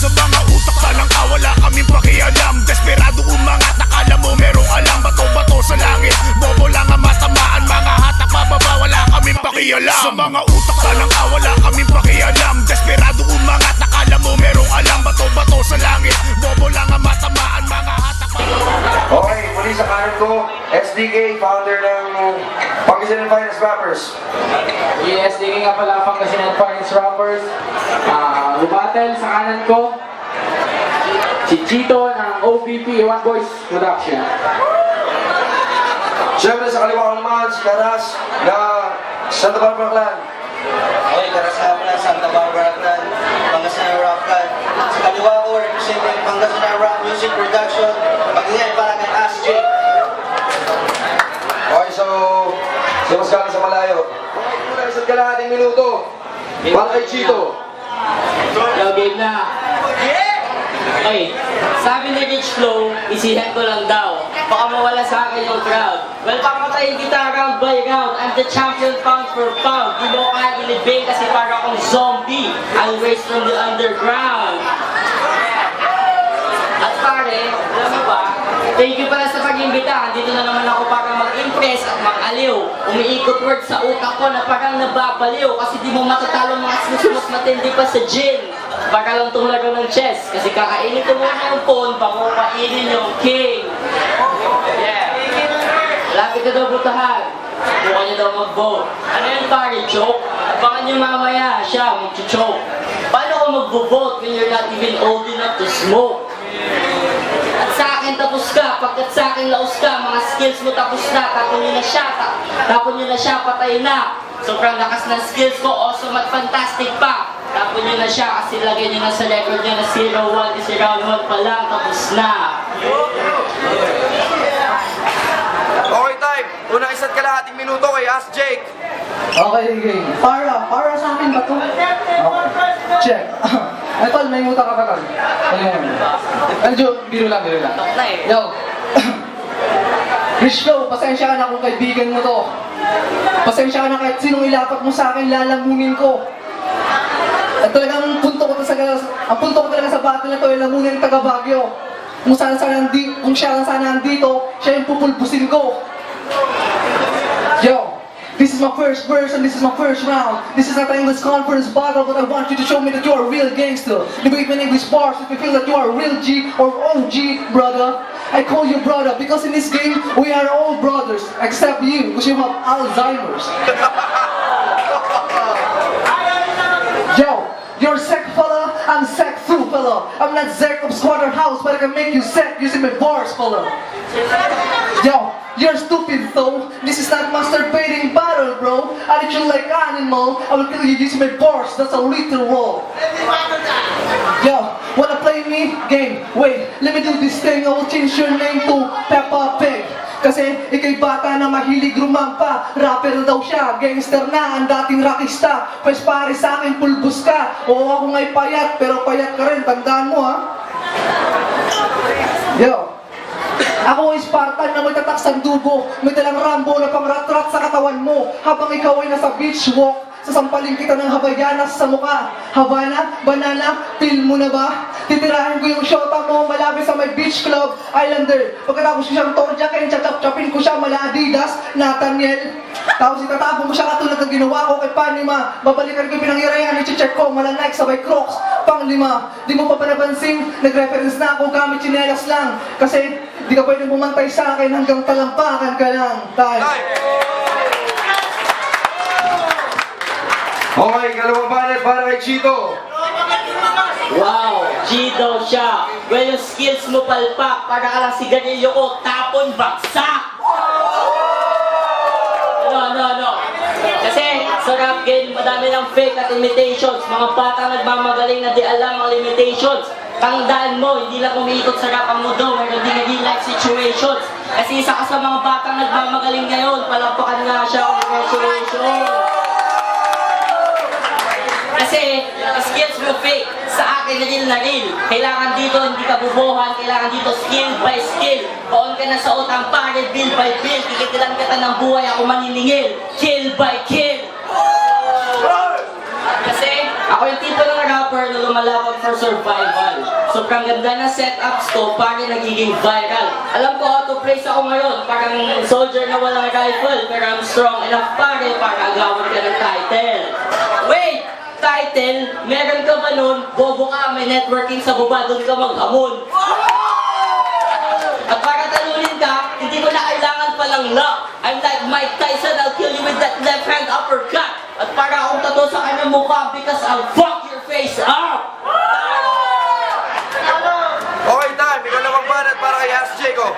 Sa mga utak talang wala kaming pakialam. Desperado umangat, akala mo merong alam. Bato-bato sa langit, bobo lang ang matamaan. Mga hatak pababa, wala kaming pakialam. Sa mga utak talang wala kaming pakialam. Desperado umangat, akala mo merong alam. Bato-bato sa langit, bobo lang ang matamaan. Mga hatak pababa. Okay, muli sa kanan ko, SDK, founder ng Pangasinan Finest Rappers. Yes, SDK nga pala, Pangasinan Finest Rappers. Lumatel sa kanan ko, si Chito ng OPP, One Voice Production. Siyempre sa kaliwa ko naman, si Karas na Santa Barbara Clan. Okay, Karas nga pala, Santa Barbara Clan, Pangasinan Rock Clan. Sa kaliwa ko, representing Pangasinan Rock Music Production, pag-ingay para kay Ask J. Okay, so, mas galing sa malayo. Okay, muna isa't kalahating minuto. Para kay Chito. Yo, game na. Okay, sabi ni Rich Flow, isihan ko lang daw. Baka mawala sa akin yung crowd. Well, papatayin kita round by round. I'm the champion pound for pound. Di mo kaya ilibing kasi para akong zombie. I'll raise from the underground. At pare, alam mo ba, thank you pala sa pag-imbita. Dito na naman ako para mag-impress at mag-aliw. Umiikot word sa utak ko na parang nababaliw. Kasi di mo matatalo mga sinusunod matindi pa sa gym. Baka lang itong laro ng chess. Kasi kakainin ko muna yung pawn bago kainin yung king. Yeah. Lapit na daw butahan. Buka niya daw mag-vote. Ano yung pare, joke? Baka niyo mamaya siya mag-choke. Paano ko mag-vote when you're not even old enough to smoke? At sa akin tapos ka, pagkat sa akin laos ka, mga skills mo tapos na, tapon nyo na siya, patay na. Sobrang lakas ng skills ko, awesome at fantastic pa. Tapon nyo na siya, kasi lagyan nyo na sa record nyo na 0-1, kasi round 1 pa lang, tapos na. Okay, time. Unang isa't kalahating minuto kay Ask Jake. Okay, game. Para sa akin ba ito? Okay. Check. Ay, tol, may muta ka ka, tol. Biro lang. Yo. Rich Flow, pasensya ka na kung kaibigan mo to. Pasensya ka na kahit sinong ilapat mo sa akin, lalamunin ko. At talagang ang punto ko talaga sa battle na to ay lamunin taga Baguio. Kung siya sana nandito, siya yung pupulbusin ko. Yo, this is my first verse and this is my first round. This is not an English conference battle, but I want you to show me that you are a real gangster. Debate in English bars if you feel that you are a real G or OG, brother. I call you brother because in this game, we are all brothers, except you, because you have Alzheimer's. Yo, you're sick fella, I'm sick too fella. I'm not Zerk of Squatter House, but I can make you sick using my bars fella. Yo, you're stupid though. This is not masturbating battle, bro. I treat you like animal. I will kill you using my bars. That's a literal. Yo, wanna play me? Game. Wait, let me do this thing. I will change your name to Peppa Pig. Kasi ikay bata na mahilig rumampa. Rapper daw siya, gangster na, ang dating rockista. Pues pare sa akin, pulbos ka. Oo, ako nga'y payat, pero payat ka rin. Tandaan mo, ha? Yo. Ako ay Spartan na may tatak sa dugo. May dalang Rambo na pang-rat-rat sa katawan mo. Habang ikaw ay nasa beach walk, sasampalin kita ng Havayanas sa mukha. Havana, banana, feel mo na ba? Titirahin ko yung shota mo malapit sa may beach club, Islander. Pagkatapos ko siyang torja, kaya chap-chapin ko siya mala Adidas, Nathaniel. Tapos itatapon ko siya katulad ng ginawa ko kay Panima. Babalikan ko yung pinangyarihan, i-check ko, mala Nike sabay Crocs. Pang-5, di mo pa panapansin, nag-reference na ako gamit chinelas lang. Kasi di ka pwedeng bumantay sa akin hanggang talampakan ka lang. Time. Okay, kalawang banat para kay Chito. Wow, G-daw siya. Well, yung skills mo palpak, para ka lang sigarilyo ko, tapon, baksak! No. Kasi sa rap game, madami ng fake at imitations. Mga batang nagmamagaling na di alam ang limitations. Tandaan mo, hindi lang umiikot sa rap ang mundo, meron din real life situations. Kasi isa ka sa mga batang nagmamagaling ngayon, palampakan nga siya, congratulations! Kasi, skills mo fake, sa akin na real. Kailangan dito, hindi ka bubuhan, kailangan dito skill by skill. Paon ka na sa utang pare, bill by bill. Kikitilan kita ng buhay, ako maniningil. Kill by kill. Kasi, Ako yung tipo ng rapper na lumalaban for survival. Sobrang ganda ng setups ko, pare nagiging viral. Alam ko how to place ako ngayon, parang soldier na walang rifle, pero I'm strong enough pare para agawin ka ng title. Wait! Title, meron ka ba nun? Bobo ka, may networking sa baba, doon ka maghamon. At para talunin ka, hindi ko na kailangan palang lock. I'm like Mike Tyson, I'll kill you with that left hand uppercut. At para akong tato sa kanyang mukha because I'll fuck your face up. Okay, time. Ikaw lang ang banat para kay Ask Jacob.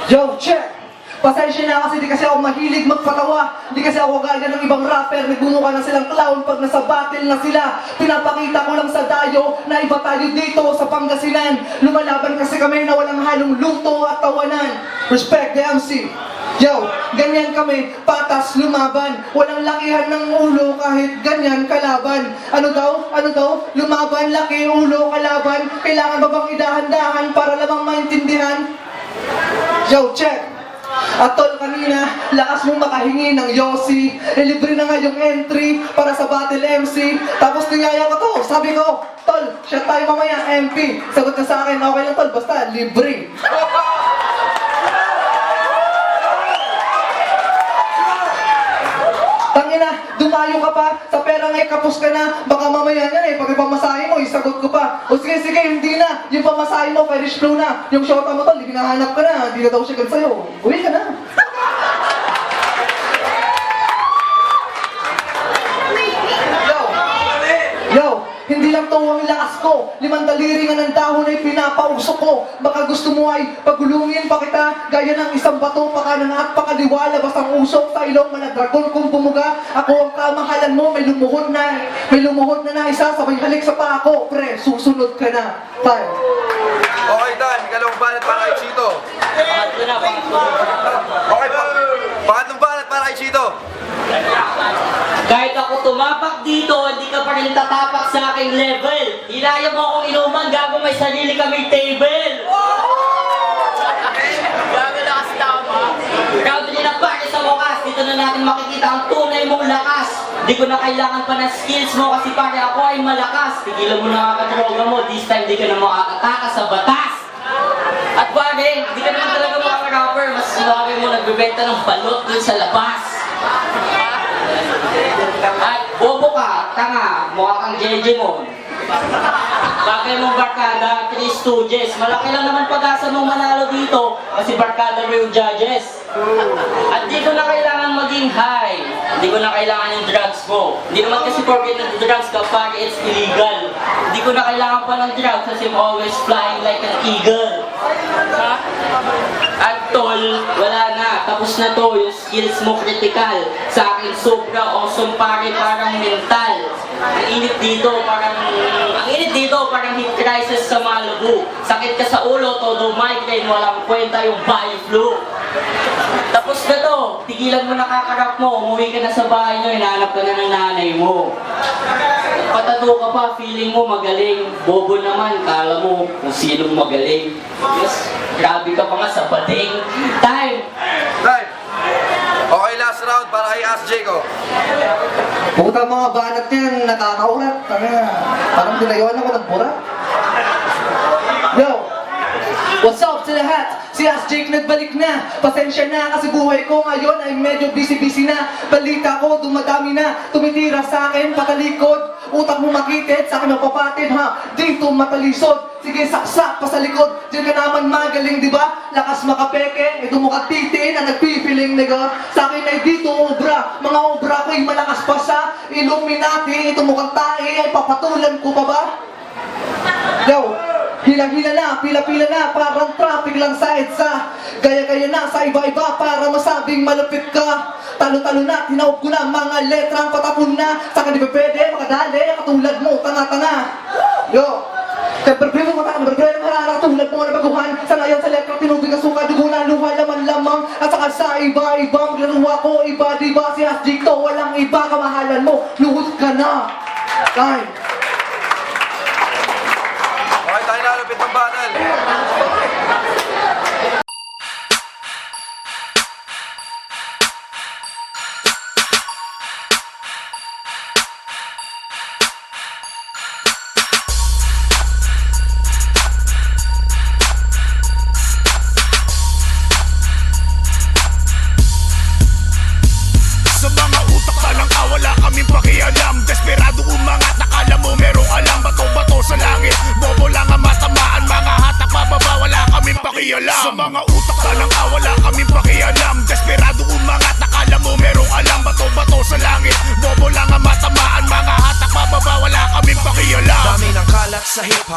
Yo, check! Pasensya na kasi di kasi ako mahilig magpatawa. Di kasi ako gaya ng ibang rapper. Nagbuno ka na silang clown pag nasa battle na sila. Pinapakita ko lang sa dayo na iba tayo dito sa Pangasinan. Lumalaban kasi kami na walang halong luto at tawanan. Respect the MC. Yo, ganyan kami, patas lumaban. Walang lakihan ng ulo kahit ganyan kalaban. Ano daw? Ano daw? Lumaban, laki, ulo, kalaban. Kailangan ba bang idahan-dahan para lamang maintindihan? Yo, check! At tol, kanina, lakas mong makahingi ng Yossi. Libre na nga yung entry para sa Battle MC. Tapos niyaya ko to, sabi ko, tol, siya tayo mamaya, MP. Sagot na sa akin, okay lang tol, basta libre. Tangina, dumayo ka pa, sa pera ngay kapos ka na, baka mamaya yan pag ipamasahe mo, isagot ko pa. O sige, hindi na, yung pamasahe mo, Irish flow na. Yung shota mo tol, hinahanap ka na, hindi na daw siya gan sa'yo. Uwi ka na. Yo, hindi lang to ang lakas ko. 5 daliri nga ng dahon ay pinapausok ko. Baka gusto mo ay pagulungin pa kita. Gaya ng isang bato, pakanan at pakaliwala. Bastang usok sa ilong mga dragon kung bumuga. Ako ang kamahalan mo, may lumuhod na isa. Sabay halik sa pako. Pre, susunod ka na. Time. Okay, time. Ikaw lang ang banat para kay Chito. Pangatlo na. Okay, pangatlong banat para kay Chito. Kahit ako tumapak dito, hindi ka pa rin tatapak sa aking level. Hinaya mo akong inuman, gago may sarili kaming table. Gago na kasi tama. Grabe din ang pare sa wakas. Dito na natin makikita ang tunay mong lakas. Di ko na kailangan pa ng skills mo kasi pare ako ay malakas. Tigilan mo na kakadroga mo, this time di ka na makakataka sa batas. At pare, di ka naman talaga mga rapper. Mas marami mo nagbebenta ng balot dun sa labas. At bobo ka, tanga, mukha kang JJ mo. Bagay mong barkada, 3 stooges. Malaki lang naman pag-asa mong manalo dito kasi barkada mo yung judges. At di ko na kailangan maging high. Di ko na kailangan yung drugs mo. Hindi naman kasi porket nag-drugs ka, pare, it's illegal. Di ko na kailangan pa ng drugs kasi I'm always flying like an eagle. At tol, wala na. Tapos na to. Yung skills mo critical. Sa akin, sobra awesome pare, parang mental. Ang init dito, parang heat crisis sa Malibu. Sakit ka sa ulo, todo migraine, walang kwenta yung body flu. Tapos na to, tigilan mo nakakarap mo, umuwi ka na sa bahay nyo, hinahanap ka na ng nanay mo. Patato ka pa, feeling mo magaling. Bobo naman, kala mo kung sinong magaling. Yes, grabe ka pa nga sa bading. Time! Time. Okay, last round para kay Ask Jacob. Puta mga banat yan, nakakaurat. Parang dinayawan ako ng burat. Yo! What's up to the hat? Si Ask Jake nagbalik na. Pasensya na kasi buhay ko ngayon ay medyo busy-busy na. Balita ko, dumadami na. Tumitira sa akin, patalikod. Utak mo makitid, sa akin mapapatid ha. Dito matalisod. Sige, saksak pa sa likod. Diyan ka naman magaling, di ba? Lakas makapeke. Ito mo katitiin na nagpipiling, nega. Sa akin ay dito obra. Mga obra ko'y malakas pa sa Illuminati. Ito mo tae ay papatulan ko pa ba? Yo! Hila-hila na, pila-pila na, parang traffic lang sa EDSA. Gaya-gaya na sa iba-iba para masabing malupit ka. Talo-talo na, tinaob ko na, mga letrang patapon na. Saka di ba pwede, makadali, katulad mo, tanga-tanga. Yo! Temper-primo mo tayo, temper-primo mo harara, tulad mo na baguhan. Sa ngayon sa letra, tinubig ang suka, dugo na, luha, laman lamang. At saka sa iba-iba, maglaruha ko, iba, diba, si Asjik to, walang iba, kamahalan mo, luhod ka na. Time. Okay, tayo nalapit ng battle.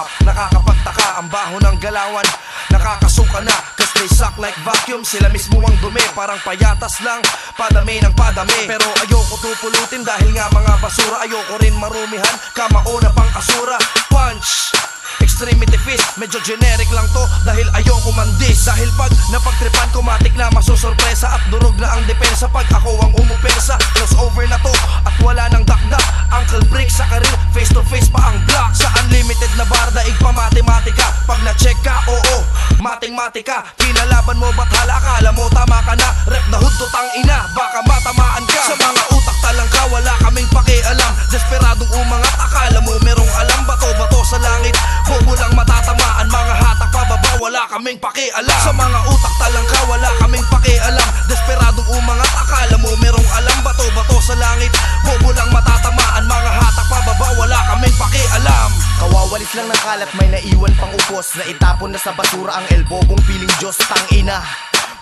hawak, nakakapagtaka. Ang baho ng galawan, nakakasuka na. Cause they suck like vacuum, sila mismo ang dumi. Parang payatas lang, padami ng padami. Pero ayoko tupulutin dahil nga mga basura. Ayoko rin marumihan, kamauna pang asura. Punch! Extremity fist, medyo generic lang to dahil ayoko mandis. Dahil pag napagtripan ko matik na masusurpresa at durog na ang depensa pag ako ang umupensa. Crossover na to at wala nang dakdak. Uncle break sa karir, face to face pa ang block. Sa unlimited na bar daig pa matematika. Pag na-check ka, oo, mating-matika. Kinalaban mo ba't hala, akala mo tama ka na. Rep na hood to tang ina, baka matamaan ka. Sa mga utak talang ka, wala kaming pakialam. Desperadong umangat, akala mo merong alam. Bato-bato sa langit, bobo lang matatamaan. Mga hatak pababa, wala kaming pakialam. Sa mga utak talang ka, wala kaming pakialam. Desperadong umangat, akala mo merong alam. Bato-bato sa langit, bobo lang matatamaan. Mga hatak pababa, wala kaming pakialam. Kawawalis lang ng kalat, may naiwan pang upos. Na itapon na sa basura ang elbogong piling Diyos, tangina.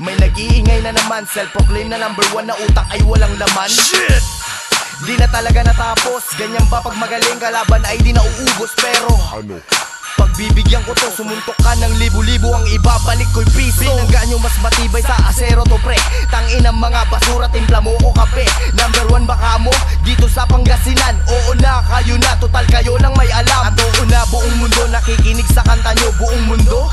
May nag-iingay na naman, self-proclaim na number 1 na utak ay walang laman. Shit! Di na talaga natapos, ganyan ba pag magaling kalaban ay di nauubos. Pero pagbibigyan ko to, sumuntok ka ng libo-libo, ang ibabalik ko'y piso. Binangga nyo mas matibay sa asero to pre. Tanginang mga basura, timpla mo o kape. Number 1 baka mo, dito sa Pangasinan. Oo na, kayo na, total kayo lang may alam. At oo na, buong mundo nakikinig sa kanta nyo. Buong mundo?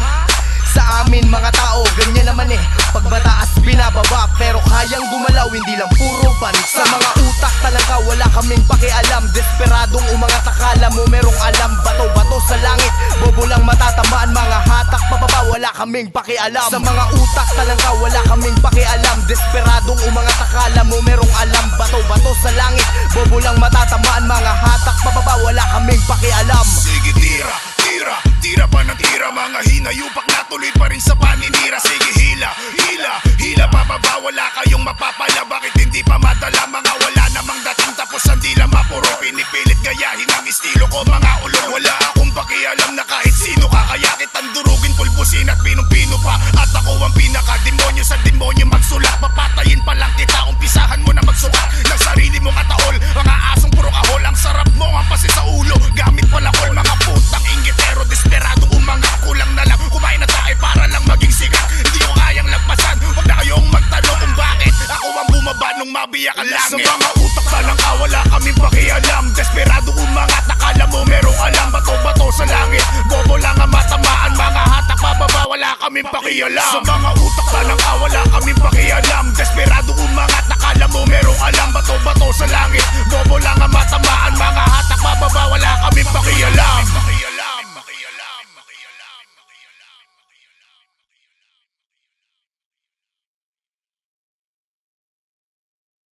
Sa amin mga tao, ganyan naman eh. Pag mataas binababa, pero kayang gumalaw, hindi lang puro bansa. Sa mga utak talaga wala kaming pakialam. Desperadong umangat, akala mo merong alam. Bato-bato sa langit, bobo lang matatamaan. Mga hatak pababa, wala kaming pakialam. Sa mga utak talaga wala kaming pakialam. Desperadong umangat, akala mo merong alam. Bato-bato sa langit, bobo lang matatamaan. Mga hatak pababa, wala kaming pakialam. Sige tira, tira, tira pa ng tira. Mga hinayupak na tuloy pa rin sa paninira. Sige hila, hila, hila pababa. Wala kayong mapapala, bakit hindi pa madala? Mga wala namang dating tapos ang dila mapuro. Pinipilit gayahin ang estilo ko mga ulol. Wala akong pakialam na kahit sino ka. Kaya kitang durugin, pulbusin at pinong-pino pa. At ako ang pinaka-demonyo sa demonyo magsulat. Papatayin pa lang kita, umpisahan mo na magsukat ng sarili mong ataol. Mga asong puro kahol, ang sarap mo ang pasi sa ulo. Gamit pala kol, mga putang inggitero. Desperadong umangat, kulang na lang kumain na tayo para lang maging sikat. Hindi ko kayang lagpasan, huwag na kayong magtanong kung bakit ako ang bumaba nung mabiyak ang langit. Sa mga utak talang ka, wala kaming pakialam. Desperado umangat, akala mo merong alam. Bato-bato sa langit, bobo lang ang matamaan. Mga hatak pababa, wala kaming pakialam. Sa mga utak talang ka, wala kaming pakialam. Desperado umangat, akala mo merong alam. Bato-bato sa langit, bobo lang ang matamaan. Mga hatak pababa, wala kaming pakialam.